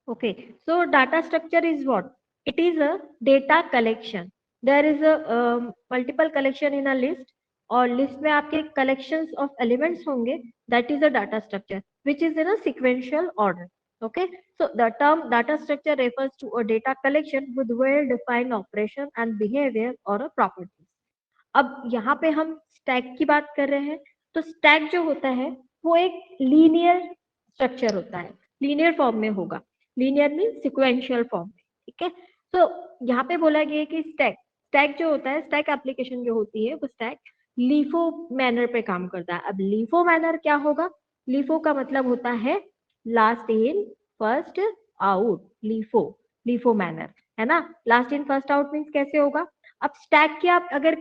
Okay, so data structure is what? It is a data collection. There is a multiple collection in a list, और list में आपके collections of elements होंगे. That is a data structure, which is in a sequential order. Okay, so the term data structure refers to a data collection with well-defined operation and behavior or a property. अब यहाँ पे हम stack की बात कर रहे हैं, तो स्टैक जो होता है वो एक लीनियर स्ट्रक्चर होता है, लीनियर फॉर्म में होगा. लीनियर मीन सिक्वेंशियल फॉर्म में. ठीक है, तो यहाँ पे बोला गया है कि स्टैक स्टैक जो होता है, स्टैक एप्लीकेशन जो होती है वो स्टैक लीफो मैनर पे काम करता है. अब लीफो मैनर क्या होगा? लीफो का मतलब होता है last in first out. LIFO LIFO manner है ना. Last in first out means कैसे होगा? अब स्टैक की आप अगर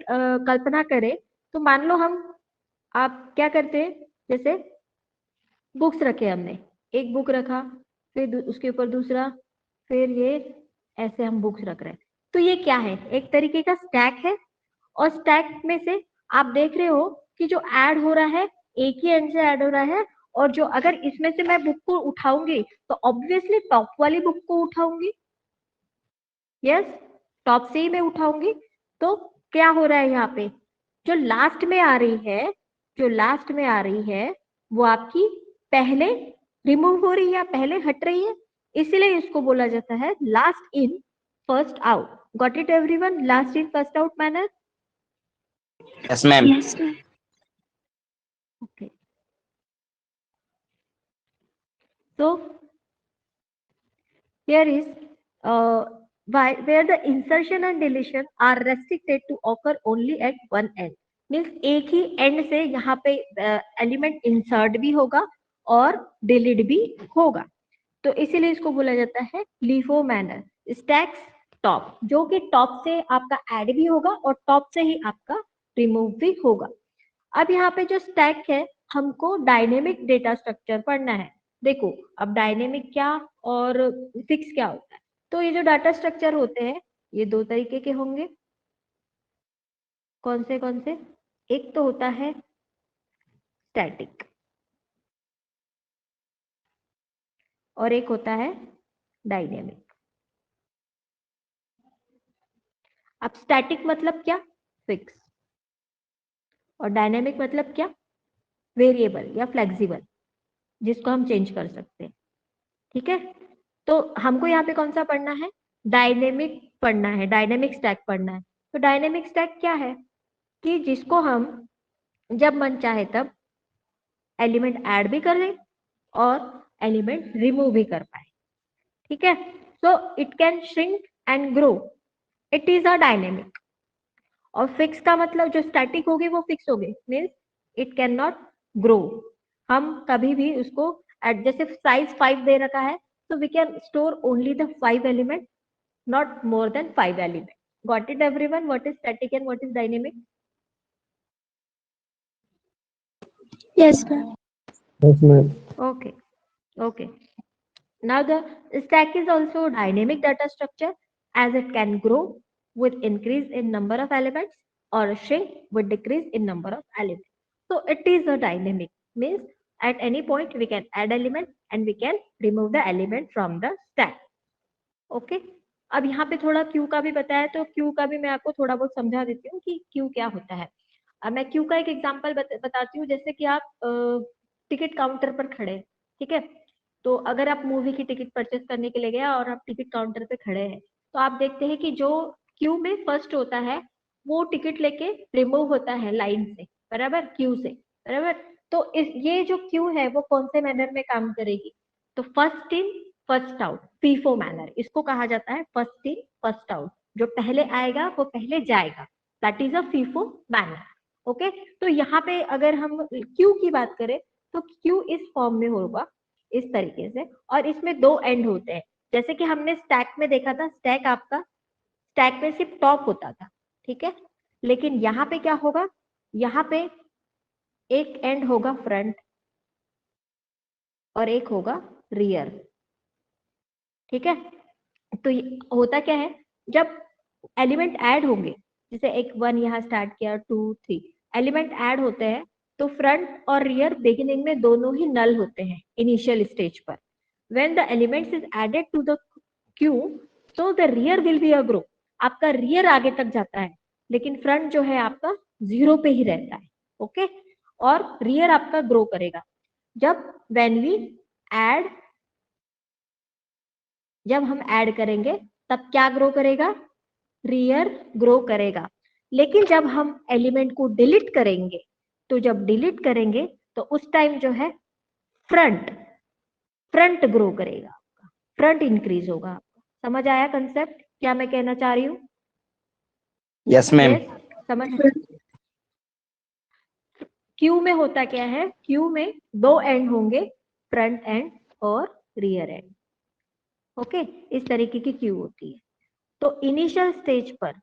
कल्पना करें, तो मान लो हम आप क्या करते हैं, जैसे बुक्स रखे हमने, एक बुक रखा, फिर उसके ऊपर दूसरा, फिर ये ऐसे हम बुक्स रख रहे हैं. तो ये क्या है? एक तरीके का स्टैक है. और स्टैक में से आप देख रहे हो कि जो ऐड हो रहा है एक ही एंड से ऐड हो रहा है. और जो अगर इसमें से मैं बुक को उठाऊंगी तो ऑब्वियसली टॉप वाली बुक को उठाऊंगी. यस, टॉप से ही मैं उठाऊंगी. तो क्या हो रहा है यहाँ पे? जो लास्ट में आ रही है, जो लास्ट में आ रही है वो आपकी पहले रिमूव हो रही है या पहले हट रही है. इसीलिए इसको बोला जाता है last in first out. Got it everyone? Last in first out manner. Yes, ma'am. Yes, ma'am. Okay. So here is where the insertion and deletion are restricted to occur only at one end. Means एक ही and से यहाँ पे element insert भी होगा और delete भी होगा. तो इसीलिए इसको बोला जाता है लीफो मैनर. स्टैक्स टॉप, जो कि टॉप से आपका ऐड भी होगा और टॉप से ही आपका रिमूव भी होगा. अब यहाँ पे जो स्टैक है, हमको डायनेमिक डेटा स्ट्रक्चर पढ़ना है. देखो, अब डायनेमिक क्या और फिक्स क्या होता है. तो ये जो डाटा स्ट्रक्चर होते हैं ये दो तरीके के होंगे. कौन से? एक तो होता है स्टैटिक और एक होता है डायनेमिक. अब स्टैटिक मतलब क्या? फिक्स. और डायनेमिक मतलब क्या? वेरिएबल या फ्लेक्सिबल, जिसको हम चेंज कर सकते हैं. ठीक है, तो हमको यहाँ पे कौन सा पढ़ना है? डायनेमिक पढ़ना है, डायनेमिक स्टैक पढ़ना है. तो डायनेमिक स्टैक क्या है? कि जिसको हम जब मन चाहे तब एलिमेंट ऐड भी कर दें और एलिमेंट रिमूव भी कर पाए. ठीक है, so it can shrink and grow. It is a dynamic. और फिक्स का मतलब जो स्टैटिक होगी वो फिक्स होगी, means it can not grow. हम कभी भी उसको जैसे साइज 5 दे रखा है, so we can store only the 5 element, not more than 5 element. Got it everyone? What is static and what is dynamic? Yes, ma'am. Yes, ma'am. Okay, okay. Now the stack is also dynamic data structure, as it can grow with increase in number of elements or shrink with decrease in number of elements. So it is a dynamic, means at any point we can add element and we can remove the element from the stack. Okay, अब यहाँ पे थोड़ा Q का भी बताया, तो Q का भी मैं आपको थोड़ा बहुत समझा देती हूँ कि क्यू क्या होता है. अब मैं क्यू का एक एग्जांपल बताती हूँ. जैसे कि आप टिकट काउंटर पर खड़े हैं. ठीक है, तो अगर आप मूवी की टिकट परचेस करने के लिए गए और आप टिकट काउंटर पे खड़े हैं, तो आप देखते हैं कि जो क्यू में फर्स्ट होता है वो टिकट लेके रिमूव होता है लाइन से, बराबर, क्यू से, बराबर. तो ये जो क्यू है वो कौन से मैनर में काम करेगी? तो first in first out, FIFO manner, इसको कहा जाता है फर्स्ट इन फर्स्ट आउट. जो पहले आएगा वो पहले जाएगा, that is a FIFO manner. Okay, तो यहाँ पे अगर हम क्यू की बात करें तो क्यू इस फॉर्म में होगा, इस तरीके से. और इसमें दो एंड होते हैं, जैसे कि हमने स्टैक में देखा था. स्टैक आपका, स्टैक में सिर्फ टॉप होता था. ठीक है, लेकिन यहाँ पे क्या होगा? यहाँ पे एक एंड होगा फ्रंट और एक होगा रियर. ठीक है, तो होता क्या है, जब एलिमेंट ऐड होंगे, जैसे एक 1 यहाँ स्टार्ट किया, 2 3 एलिमेंट ऐड होते हैं, तो फ्रंट और रियर बिगिनिंग में दोनों ही नल होते हैं इनिशियल स्टेज पर. when the elements is added to the queue, so the rear will be a grow. आपका rear आगे तक जाता है, लेकिन front जो है आपका 0 पे ही रहता है, ओके? और rear आपका grow करेगा. जब when we add, जब हम ऐड करेंगे तब क्या ग्रो करेगा? रियर ग्रो करेगा. लेकिन जब हम एलिमेंट को डिलीट करेंगे, तो जब डिलीट करेंगे तो उस टाइम जो है फ्रंट ग्रो करेगा, फ्रंट इंक्रीज होगा. आपका समझ आया कंसेप्ट, क्या मैं कहना चाह रही हूँ? Yes ma'am. समझ. क्यू में होता क्या है? क्यू में 2 एंड होंगे, फ्रंट एंड और रियर एंड. ओके, इस तरीके की क्यू होती है. तो इनिशियल स्टेज पर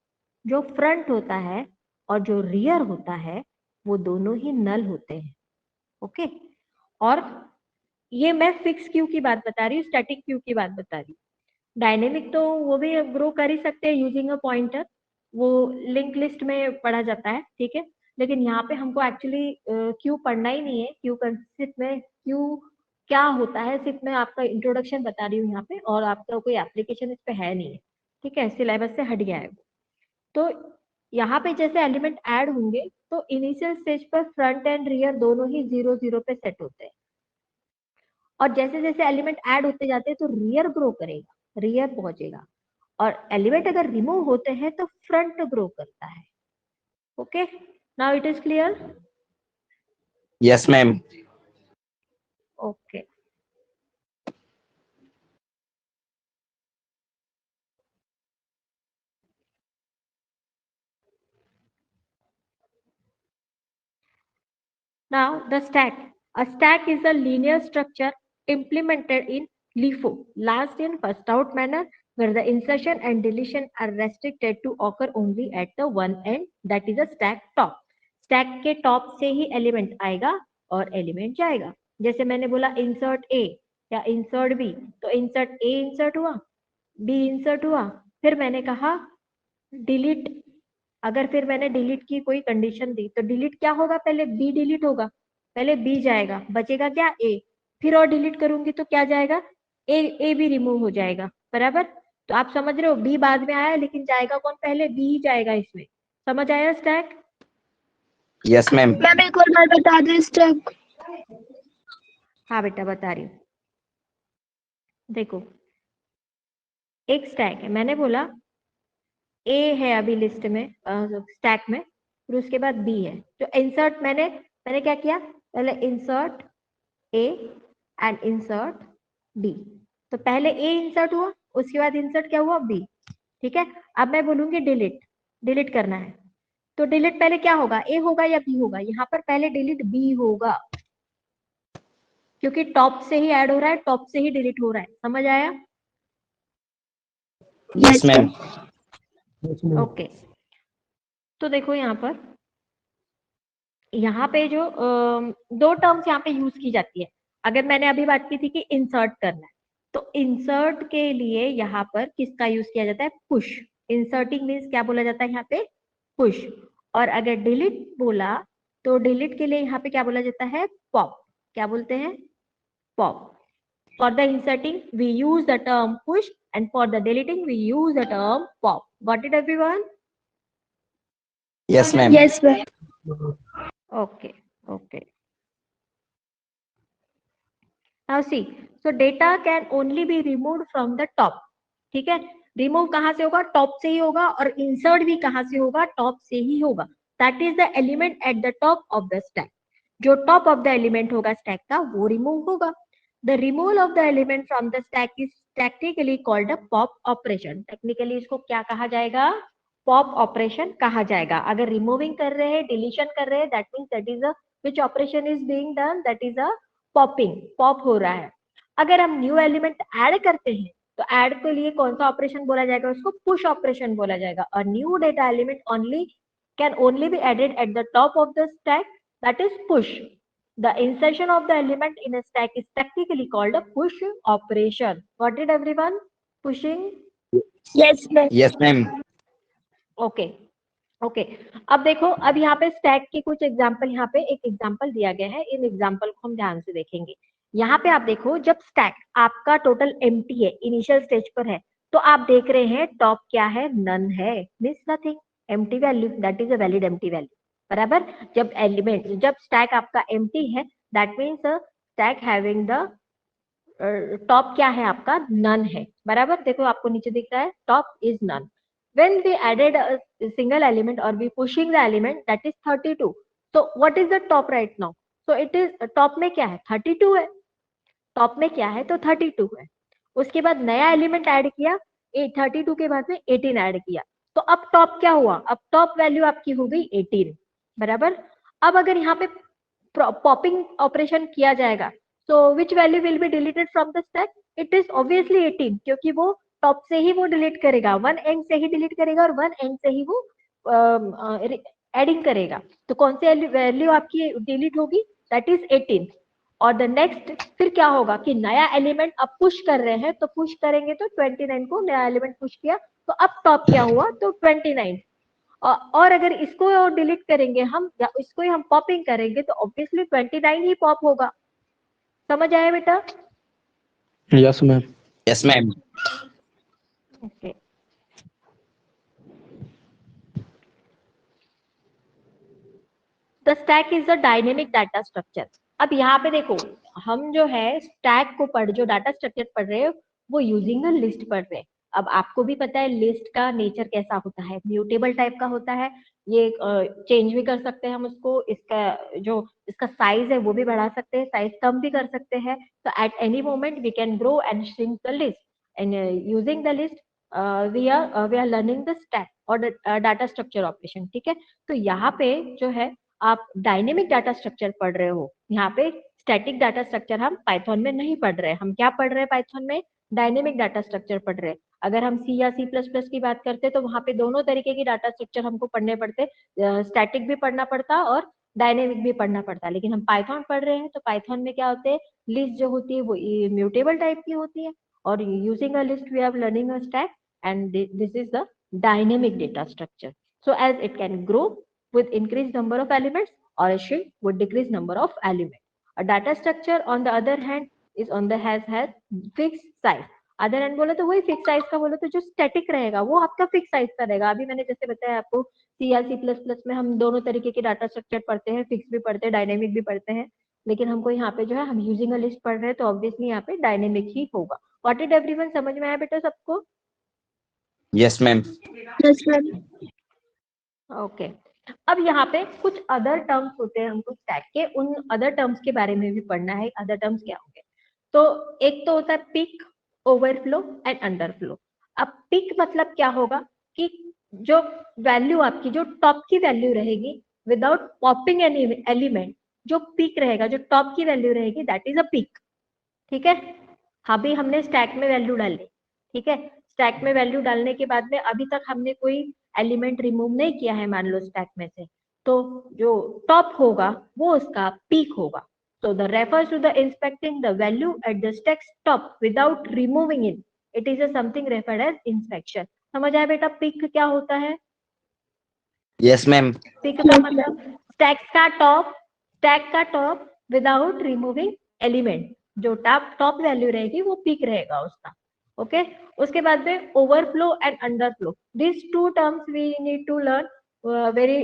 जो फ्रंट होता है और जो रियर होता है वो दोनों ही नल होते हैं. ओके, और ये मैं फिक्स क्यू की बात बता रही हूँ, स्टैटिक क्यू की बात बता रही हूँ. डायनेमिक तो वो भी ग्रो कर ही सकते हैं यूजिंग अ पॉइंटर, वो लिंक लिस्ट में पढ़ा जाता है, ठीक है. लेकिन यहाँ पे हमको एक्चुअली क्यू पढ़ना ही नहीं है. क्यू सिर्फ में क्यू क्या होता है सिर्फ मैं आपका इंट्रोडक्शन बता रही हूँ यहाँ पे, और आपका कोई एप्लीकेशन इस पे है नहीं है, ठीक है, सिलेबस से हट गया है. तो यहाँ पे जैसे एलिमेंट ऐड होंगे तो इनिशियल स्टेज पर फ्रंट एंड रियर दोनों ही 0 0 पे सेट होते हैं, और जैसे जैसे एलिमेंट ऐड होते जाते हैं तो रियर ग्रो करेगा, रियर पहुंचेगा, और एलिमेंट अगर रिमूव होते हैं तो फ्रंट ग्रो करता है. Okay, now it is clear? Yes ma'am. Okay. Now the stack. A stack is a linear structure implemented in LIFO, last in first out manner, where the insertion and deletion are restricted to occur only at the one end, that is a stack top. Stack के top से ही element आएगा और element जाएगा. जैसे मैंने बोला insert A या insert B, तो insert A insert हुआ, B insert हुआ, फिर मैंने कहा delete. अगर फिर मैंने डिलीट की कोई कंडीशन दी तो डिलीट क्या होगा? पहले बी डिलीट होगा, पहले बी जाएगा, बचेगा क्या? ए. फिर और डिलीट करूंगी तो क्या जाएगा? ए भी रिमूव हो जाएगा, बराबर. तो आप समझ रहे हो, बी बाद में आया लेकिन जाएगा कौन? पहले बी ही जाएगा इसमें. समझ आया स्टैक? Yes ma'am. मैम एक और बार बता दो स्टैक. हाँ बेटा बता रही हूँ. देखो, एक स्टैक है, मैंने बोला ए है अभी लिस्ट में, स्टैक में, फिर उसके बाद बी है. तो इंसर्ट मैंने क्या किया? पहले insert A and insert B. तो पहले ए इंसर्ट हुआ, उसके बाद इंसर्ट क्या हुआ? बी. ठीक है. अब मैं बोलूंगी डिलीट करना है, तो डिलीट पहले क्या होगा? ए होगा या बी होगा? यहाँ पर पहले डिलीट बी होगा, क्योंकि टॉप से ही ऐड हो रहा है, टॉप से ही डिलीट हो रहा है. समझ आया? Yes ma'am. ओके. तो देखो यहाँ पे जो 2 टर्म्स यहाँ पे यूज की जाती है. अगर मैंने अभी बात की थी कि इंसर्ट करना है, तो इंसर्ट के लिए यहाँ पर किसका यूज किया जाता है? पुश. इंसर्टिंग मीन्स क्या बोला जाता है यहाँ पे? पुश. और अगर डिलीट बोला तो डिलीट के लिए यहाँ पे क्या बोला जाता है? पॉप. क्या बोलते हैं? Pop. For the inserting we use the term push, and for the deleting we use the term pop. Got it everyone? Yes ma'am. Yes ma'am. Okay. Now see, so data can only be removed from the top. ठीक है. Remove कहाँ से होगा? Top से ही होगा. और insert भी कहाँ से होगा? टॉप से ही होगा. That is the element at the top of the stack. जो टॉप ऑफ द एलिमेंट होगा स्टैक का वो रिमूव होगा. The removal of the element from the stack is technically called a pop operation. Technically इसको क्या कहा जाएगा? Pop operation कहा जाएगा. अगर रिमूविंग कर रहे हैं, डिलीशन कर रहे हैं, that means that is a which operation is being done? That is a popping. Pop हो रहा है. अगर हम न्यू एलिमेंट ऐड करते हैं तो ऐड के लिए कौन सा ऑपरेशन बोला जाएगा? उसको पुश ऑपरेशन बोला जाएगा. और new data element can only be added at the top of the stack, that is push. The insertion of the element in a stack is technically called a push operation. Got it everyone? Pushing. Yes ma'am. Yes ma'am. Okay. अब देखो, अब यहाँ पे stack के कुछ example, यहाँ पे एक एग्जांपल दिया गया है. इन एग्जांपल को हम ध्यान से देखेंगे. यहाँ पे आप देखो, जब स्टैक आपका टोटल एम्प्टी है, इनिशियल स्टेज पर है, तो आप देख रहे हैं टॉप क्या है, नन है, means nothing, empty value, that is a valid empty value, बराबर। जब स्टैक आपका एम्प्टी है, that means stack having the top क्या है आपका, नन है, बराबर। देखो आपको नीचे दिख रहा है top is none. when we added a single element or we pushing the element, that is 32, so what is the top right now? So it is top में क्या है, 32 है, टॉप में क्या है, तो 32 है। उसके बाद नया एलिमेंट ऐड किया, 32 के बाद में 18 ऐड किया, तो अब टॉप क्या हुआ, अब टॉप वैल्यू आपकी हो गई 18, बराबर। अब अगर यहाँ पे पॉपिंग ऑपरेशन किया जाएगा, तो which value will be deleted from the stack, it is obviously 18, क्योंकि वो टॉप से ही वो डिलीट करेगा, वन एंड से ही डिलीट करेगा और वन एंड से ही वो एडिंग करेगा। तो कौन सी वैल्यू आपकी डिलीट होगी, दैट इज 18। और द नेक्स्ट फिर क्या होगा कि नया एलिमेंट अब पुश कर रहे हैं, तो पुश करेंगे तो 29 को नया एलिमेंट पुश किया, तो अब टॉप क्या हुआ, तो 29। और अगर इसको डिलीट करेंगे हम या इसको ही हम पॉपिंग करेंगे, तो ऑब्वियसली 29 ही पॉप होगा। समझ आया बेटा? Yes ma'am. Yes, ma'am. Okay. The stack is a dynamic data structure. अब यहाँ पे देखो, हम जो है स्टैक को जो डाटा स्ट्रक्चर पढ़ रहे हैं, वो यूजिंग अ लिस्ट पढ़ रहे हैं। अब आपको भी पता है लिस्ट का नेचर कैसा होता है, म्यूटेबल टाइप का होता है, ये चेंज भी कर सकते हैं हम उसको, इसका साइज है वो भी बढ़ा सकते हैं, साइज कम भी कर सकते हैं। तो at any moment we can grow and shrink the list, and using the list we are learning the stack और डाटा स्ट्रक्चर ऑपरेशन, ठीक है। तो यहाँ पे जो है आप डायनेमिक डाटा स्ट्रक्चर पढ़ रहे हो, यहाँ पे स्टैटिक डाटा स्ट्रक्चर हम पाइथन में नहीं पढ़ रहे हैं। हम क्या पढ़ रहे हैं पाइथन में, डायनेमिक डाटा स्ट्रक्चर पढ़ रहे हैं। अगर हम सी या C++ की बात करते तो वहां पे दोनों तरीके की डाटा स्ट्रक्चर हमको पढ़ने पड़ते, स्टैटिक भी पढ़ना पड़ता और डायनेमिक भी पढ़ना पड़ता। लेकिन हम पाइथन पढ़ रहे हैं, तो पाइथन में क्या होते हैं, लिस्ट जो होती है वो म्यूटेबल टाइप की होती है, और using a list we are learning a stack, and this is the dynamic data structure. So as it can grow with increased number of elements or a shrink with decreased number of elements. A data structure on the other hand is on the has fixed size. Other hand बोले तो वही fix size का, बोले तो जो static रहेगा वो आपका फिक्स साइज का रहेगा। अभी मैंने जैसे बताया आपको, C या C++ में हम दोनों तरीके के डाटा स्ट्रक्चर पढ़ते हैं, फिक्स भी पढ़ते हैं, डायनेमिक भी पढ़ते हैं। लेकिन हमको यहाँ पे जो है हम यूजिंग अ लिस्ट पढ़ रहे हैं, तो ऑब्वियसली यहाँ पे डायनेमिक ही होगा। व्हाट इट एवरीवन, समझ में आया बेटा सबको? Yes, ma'am. Yes, ma'am. Okay. अब यहाँ पे कुछ अदर टर्म्स होते हैं हमको स्टैक के, उन अदर टर्म्स के बारे में भी पढ़ना है। अदर टर्म्स क्या होंगे, तो एक तो होता है पिक, ओवरफ्लो एंड अंडरफ्लो। अब पिक मतलब क्या होगा कि जो वैल्यू आपकी, जो टॉप की वैल्यू रहेगी विदाउट पॉपिंग एनी एलिमेंट, जो पिक रहेगा, जो टॉप की वैल्यू रहेगी, दैट इज अ पिक, ठीक है। अभी हमने स्टैक में वैल्यू डाली, ठीक है, स्टैक में वैल्यू डालने के बाद में अभी तक हमने कोई एलिमेंट रिमूव नहीं किया है, मान लो स्टैक में से, तो जो टॉप होगा वो उसका पीक होगा। So the refers to the inspecting the value at the stack top without removing it. It is a something referred as inspection. समझ आया बेटा पीक क्या होता है? Yes, ma'am. पीक का मतलब स्टैक का टॉप विदाउट रिमूविंग एलिमेंट, जो टॉप वैल्यू रहेगी वो पीक रहेगा उसका, ओके। उसके बाद में overflow and underflow, this two terms we need to learn very,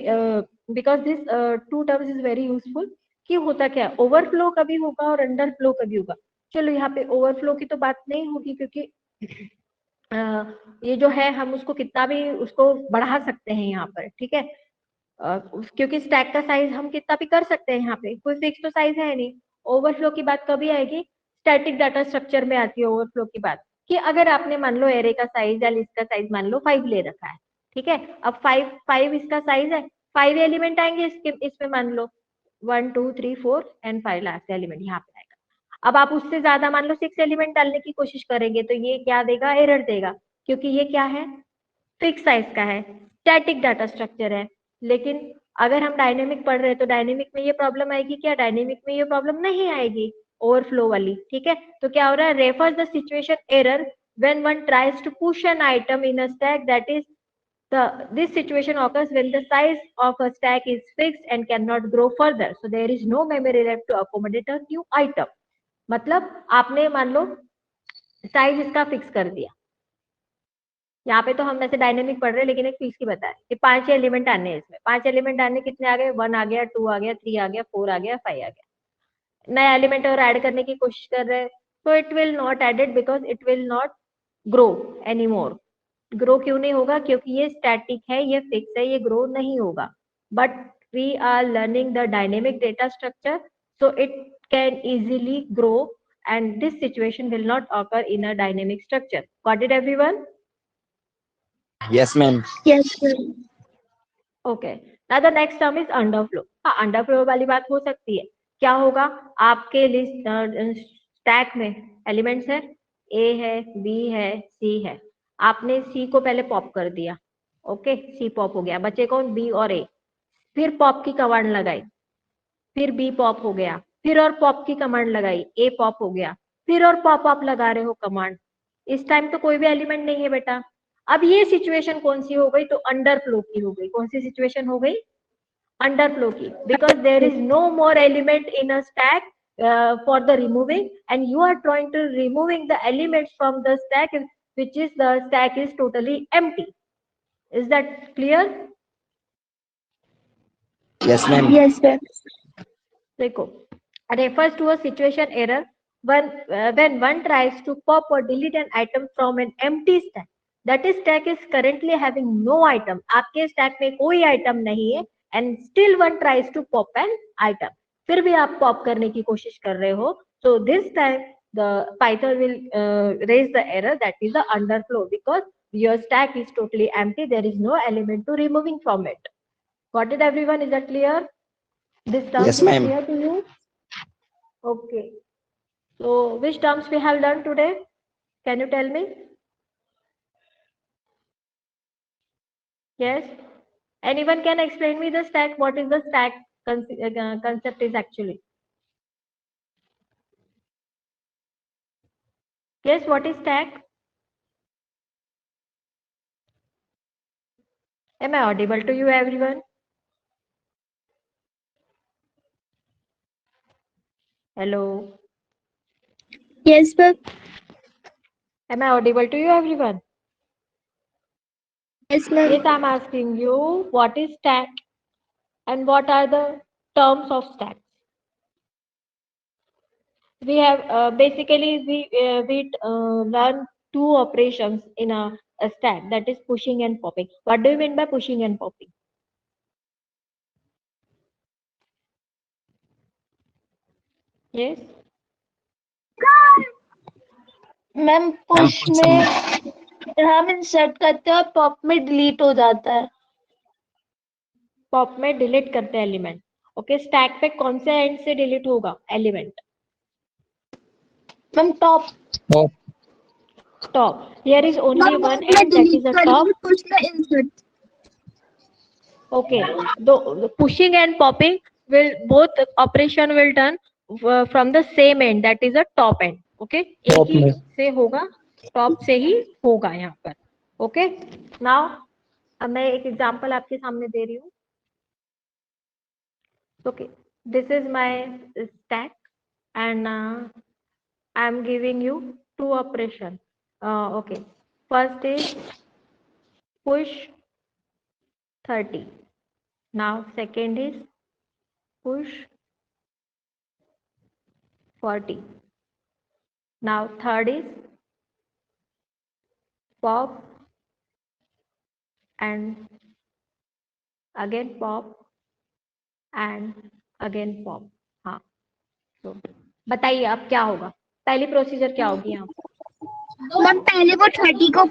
because this two terms is very useful. कि होता क्या है, ओवरफ्लो कभी होगा और अंडरफ्लो कभी होगा। चलो यहाँ पे ओवरफ्लो की तो बात नहीं होगी, क्योंकि ये जो है हम उसको कितना भी उसको बढ़ा सकते हैं यहाँ पर, ठीक है। क्योंकि स्टैक का साइज हम कितना भी कर सकते हैं, यहाँ पे कोई फिक्स तो साइज है नहीं। ओवरफ्लो की बात कभी आएगी, स्टैटिक डाटा स्ट्रक्चर में आती है ओवरफ्लो की बात, कि अगर आपने मान लो एरे का साइज या लिस्ट का साइज मान लो 5 ले रखा है, ठीक है। अब 5 इसका साइज है, 5 एलिमेंट आएंगे इसमें मान लो 1 2 3 4 एंड 5 लास्ट एलिमेंट यहाँ पे आएगा। अब आप उससे ज्यादा मान लो 6 एलिमेंट डालने की कोशिश करेंगे, तो ये क्या देगा, एरर देगा, क्योंकि ये क्या है, फिक्स साइज का है, स्टैटिक डाटा स्ट्रक्चर है। लेकिन अगर हम डायनेमिक पढ़ रहे हैं, तो डायनेमिक में ये प्रॉब्लम आएगी क्या, डायनेमिक में ये प्रॉब्लम नहीं आएगी, ओवरफ्लो वाली, ठीक है। तो क्या हो रहा है, refers the situation error when one tries to push an item in a stack, that is this situation occurs when the size of a stack is fixed and cannot grow further, so there is no memory left to accommodate a new item. मतलब आपने मान लो size इसका fix कर दिया, यहाँ पे तो हम वैसे डायनेमिक पढ़ रहे हैं लेकिन एक फीस की बताए कि 5 एलिमेंट आने हैं इसमें, 5 एलिमेंट आने कितने आ गए, 1 आ गया, 2 आ गया, 3 आ गया, 4 आ गया, 5 आ गया। नया एलिमेंट और ऐड करने की कोशिश कर रहे हैं तो it will not added because it will not grow any more. Grow क्यों नहीं होगा, क्योंकि ये स्टैटिक है, ये फिक्स है, ये ग्रो नहीं होगा। But we are learning the dynamic data structure, so it can easily grow and this situation will not occur in a dynamic structure. Got it everyone? Yes, ma'am. Yes, ma'am. Okay. Now the next term is underflow. हाँ, underflow वाली बात हो सकती है। क्या होगा, आपके list stack में एलिमेंट्स है, ए है, बी है, सी है। आपने सी को पहले पॉप कर दिया, ओके, सी पॉप हो गया, बचे कौन, बी और ए। फिर पॉप की कमांड लगाई, फिर बी पॉप हो गया, फिर और पॉप की कमांड लगाई, ए पॉप हो गया, फिर और पॉप आप लगा रहे हो कमांड। इस टाइम तो कोई भी एलिमेंट नहीं है बेटा। अब ये सिचुएशन कौन सी हो गई, तो अंडर फ्लो की हो गई। कौन सी सिचुएशन हो गई, अंडर फ्लो की, because there is no more element in a stack for the removing and you are trying to removing the elements from the stack which is the stack is totally empty. Is that clear? Yes, ma'am. Yes, ma'am. देखो, refers to a situation error when one tries to pop or delete an item from an empty stack. That is, stack is currently having no item. आपके stack में कोई item नहीं है and still one tries to pop an item. फिर भी आप pop करने की कोशिश कर रहे हो, so this time the Python will raise the error that is the underflow because your stack is totally empty. There is no element to removing from it. Got it, everyone? Is that clear? This term Yes, is ma'am. clear to you? Okay. So which terms we have learned today? Can you tell me? Yes. Anyone can explain me the stack? What is the stack concept is actually? Yes, what is stack? Am I audible to you, everyone? Hello. Yes, ma'am. Am I audible to you, everyone? Yes, ma'am. Yes, I'm asking you what is stack and what are the terms of stack. We have basically we learn two operations in a stack, that is pushing and popping. What do you mean by pushing and popping? Yes. Ma'am push में हम insert करते हैं और pop में delete हो जाता है। Pop में डिलीट करते हैं एलिमेंट। ओके, स्टैक पे कौन से एंड से डिलीट होगा element? Ma'am top. Top. Top. Here is only one मैं and that is delete a करूंगी, टॉप। पुश में insert. Okay, the pushing and popping will both operation will done from the same end, that is a top end. Okay, एक Top ही में. से होगा, top से ही होगा यहाँ पर। ओके, नाउ अब मैं एक एग्जांपल आपके सामने दे रही हूँ। Okay, this is my stack and I am giving you two operation. Okay, first is push 30. Now second is push 40. Now third is pop and again pop and again pop. हाँ, तो बताइए अब क्या होगा, पहली प्रोसीजर क्या होगी यहाँ? मैम पहले वो 30 को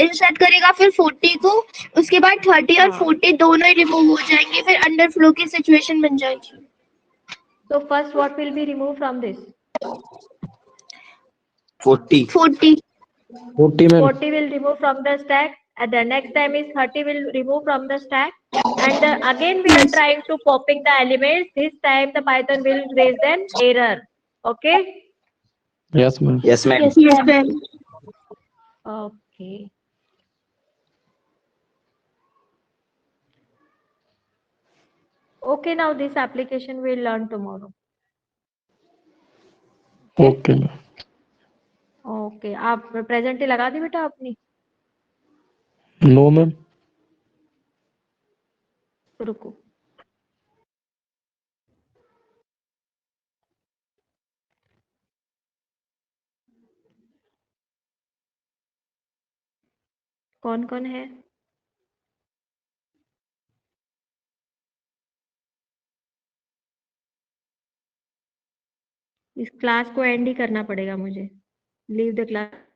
इंसर्ट करेगा, फिर 40 को, उसके बाद 30 और 40 दोनों ही रिमूव हो जाएंगे, फिर अंडर फ्लो की सिचुएशन बन जाएगी। So first what will be removed from this? 40. 40 40 में. 40 will remove from the stack, and the next time is 30 will remove from the stack, and again we are trying to popping the elements. This time the Python will raise an error. Okay. Yes, ma'am. Yes, ma'am. yes ma'am। Okay. Okay, now this application we'll learn tomorrow. Okay ma'am. Okay, आप प्रेजेंटी लगा दी बेटा अपनी? No ma'am. रुको। कौन कौन है? इस क्लास को एंड ही करना पड़ेगा मुझे। Leave the class.